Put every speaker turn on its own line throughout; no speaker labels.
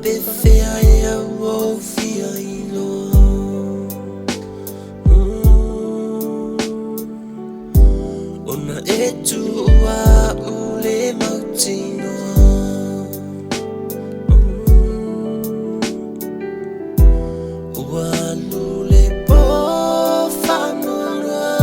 Befeia ouvia ilo Ona etu wa ule mautino Wa lule po whanonua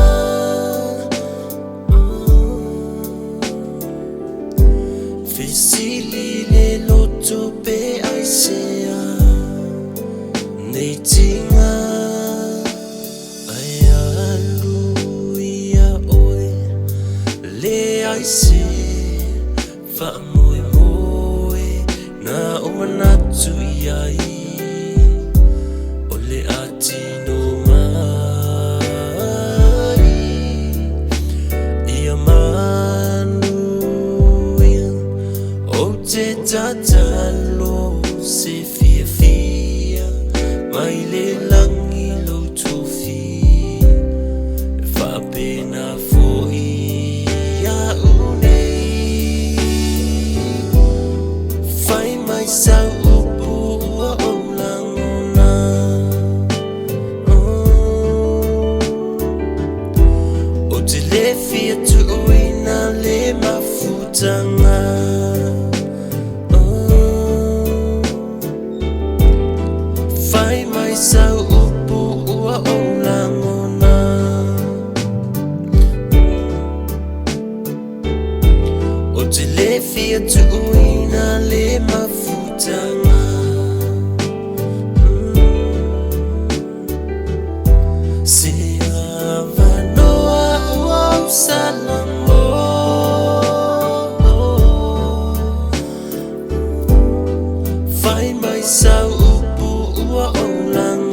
Fesili le loto pe aisea Nei tinga Ai alu ia oe Le aise Wha moe moe Na o manatu iai O le atino mai Ia manu ia O te tatalo se fia fia Mai le langi lo tofi Wha pena fo ia unei Whai mai sau upu ua o langona O te le fia tuuina le mafutanga Whai mai sau upu ua o langona O te le fia tuuina le mafutanga Se avanoa ua o salango Whai mai sau upu ua o langona